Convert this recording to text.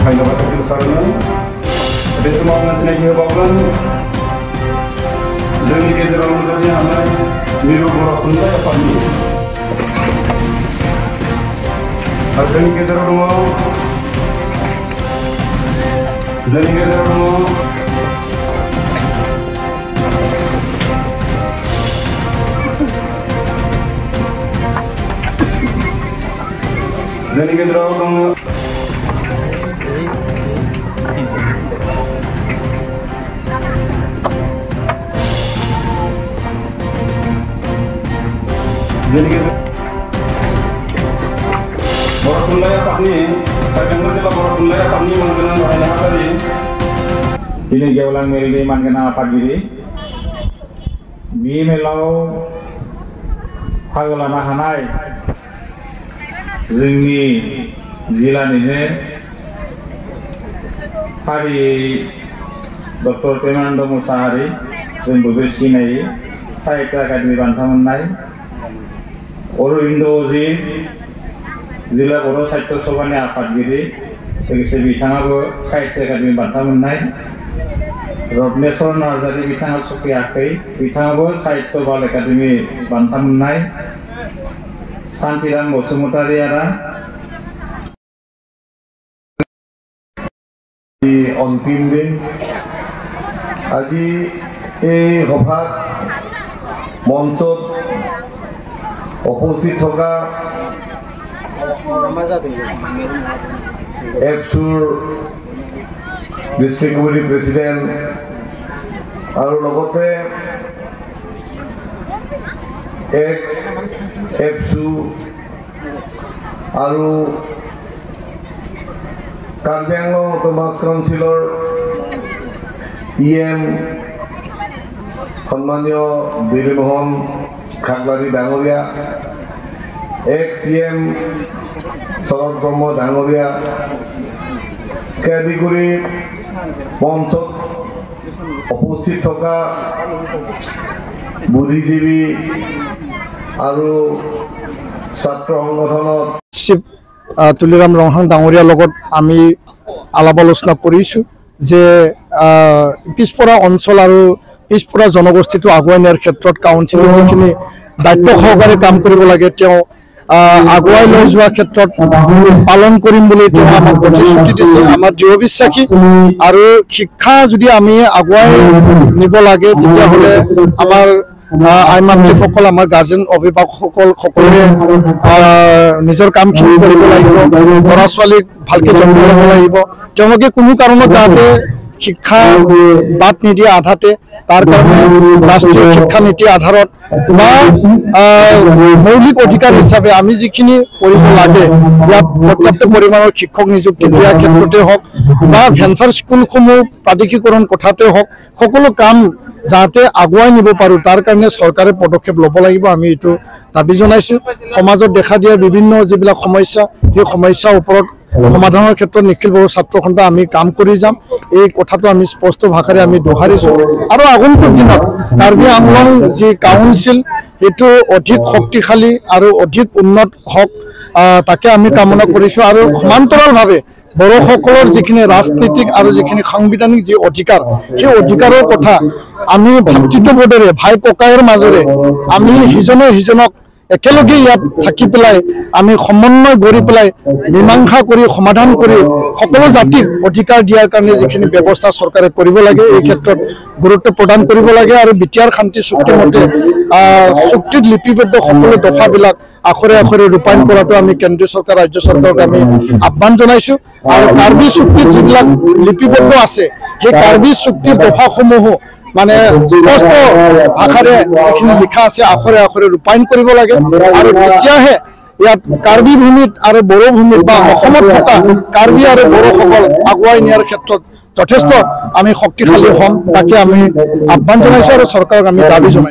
धन्यवाद सारनो बे समाव सिनायथि होबावगोन जोंनि गेजेराव नुजाथि हानाय मिरु बर' थुनलाइ आफादनि आरो जोंनि गेजेराव दङ जोंनि गेजेराव दङ बर' थुनलाइ आफादनि बेंगल जिल्ला बर' थुनलाइ आफादनि मानगोनां गाहाय नेहाथारि दिनै गेवलां मेलनि मानगोनां आफादगिरि बे मेलाव बाहागो लानो हानाय जोंनि जिल्लानिनो फारियै डक्टर प्रेमानन्द मुसाहारि जों बयबो सिनायो साहित्य एकाडेमि बान्था मोननाय अरविन्द अजी जिल्ला बर' साहित्य सभानि आफादगिरि लोगोसे बिथाङाबो साहित्य एकाडेमि बान्था मोननाय रत्नेश्वर नार्जारी बिथाङा सफैयाखै बिथाङाबो साहित्य बाल एकाडेमि बान्था मोननाय शान्तिराम बसुमतारी आरा अंतिम दिन আজি এই সভাত মঞ্চত উপস্থিত থকা এপসুৰ ডিস্ট্ৰিক্ট কমিটি প্ৰেসিডেন্ট আৰু লগতে এক্স এপসু আৰু কাৰ্বি আংলং অটোনমাস কাউন্সিলৰ ইএম সম্মানীয় বীৰমোহন খাগলাৰী ডাঙৰীয়া এক্স ইএম শৰৎ ব্ৰহ্ম ডাঙৰীয়া আদি কৰি মঞ্চত উপস্থিত থকা বুদ্ধিজীৱী আৰু ছাত্ৰ সংগঠনত তুলিৰাম ৰংহাং ডাঙৰীয়াৰ লগত আমি আলাপ আলোচনা কৰিছোঁ যে পিছপৰা অঞ্চল আৰু পিছপৰা জনগোষ্ঠীটো আগুৱাই নিয়াৰ ক্ষেত্ৰত কাউন্সিলে যিখিনি দায়িত্ব সহকাৰে কাম কৰিব লাগে তেওঁ আগুৱাই লৈ যোৱাৰ ক্ষেত্ৰত পালন কৰিম বুলি তেওঁ আমাক প্ৰতিশ্ৰুতি দিছে আমাৰ দৃঢ় বিশ্বাসী আৰু শিক্ষা যদি আমি আগুৱাই নিব লাগে তেতিয়াহ'লে আমাৰ আই মাতৃসকল আমাৰ গাৰ্জেন অভিভাৱকসকল সকলোৱে নিজৰ কামখিনি কৰিব লাগিব ল'ৰা ছোৱালীক ভালকৈ যত্ন ল'ব লাগিব তেওঁলোকে কোনো কাৰণত যাতে শিক্ষা বাদ নিদিয়ে আধাতে তাৰ কাৰণে ৰাষ্ট্ৰীয় শিক্ষা নীতিৰ আধাৰত বা মৌলিক অধিকাৰ হিচাপে আমি যিখিনি কৰিব লাগে ইয়াত পৰ্যাপ্ত পৰিমাণৰ শিক্ষক নিযুক্তি দিয়াৰ ক্ষেত্ৰতে হওক বা ভেঞ্চাৰ স্কুলসমূহ প্ৰাদেশিকৰণ কথাতে হওক সকলো কাম যাতে আগুৱাই নিব পাৰোঁ তাৰ কাৰণে চৰকাৰে পদক্ষেপ ল'ব লাগিব আমি এইটো দাবী জনাইছোঁ সমাজত দেখা দিয়া বিভিন্ন যিবিলাক সমস্যা সেই সমস্যাৰ ওপৰত সমাধানৰ ক্ষেত্ৰত নিখিল বড়ো ছাত্ৰ খণ্ড আমি কাম কৰি যাম এই কথাটো আমি স্পষ্ট ভাষাৰে আমি দোহাৰিছোঁ আৰু আগন্তুক দিনত কাৰ্বি আংলং যি কাউন্সিল সেইটো অধিক শক্তিশালী আৰু অধিক উন্নত হওক তাকে আমি কামনা কৰিছোঁ আৰু সমান্তৰালভাৱে বড়োসকলৰ যিখিনি ৰাজনীতিক আৰু যিখিনি সাংবিধানিক যি অধিকাৰ সেই অধিকাৰৰ কথা আমি ভাতৃত্ববোধেৰে ভাই ককাইৰ মাজেৰে আমি সিজনে সিজনক একেলগে ইয়াত থাকি পেলাই আমি সমন্বয় গঢ়ি পেলাই মীমাংসা কৰি সমাধান কৰি সকলো জাতিক অধিকাৰ দিয়াৰ কাৰণে যিখিনি ব্যৱস্থা চৰকাৰে কৰিব লাগে এই ক্ষেত্ৰত গুৰুত্ব প্ৰদান কৰিব লাগে আৰু বিটিআৰ শান্তি চুক্তিমতে চুক্তিত লিপিবদ্ধ সকলো দফাবিলাক আখৰে আখৰে ৰূপায়ণ কৰাটো আমি কেন্দ্ৰীয় চৰকাৰ ৰাজ্য চৰকাৰক আমি আহ্বান জনাইছোঁ আৰু কাৰ্বি চুক্তিত যিবিলাক লিপিবদ্ধ আছে সেই কাৰ্বি চুক্তিৰ দফাসমূহো মানে স্পষ্ট ভাষাৰে যিখিনি লিখা আছে আখৰে আখৰে ৰূপায়ণ কৰিব লাগে আৰু তেতিয়াহে ইয়াত কাৰ্বি ভূমিত আৰু বড়ো ভূমিত বা অসমত থকা কাৰ্বি আৰু বড়োসকল আগুৱাই নিয়াৰ ক্ষেত্ৰত যথেষ্ট আমি শক্তিশালী হ'ম তাকে আমি আহ্বান জনাইছোঁ আৰু চৰকাৰক আমি দাবী জনাইছোঁ।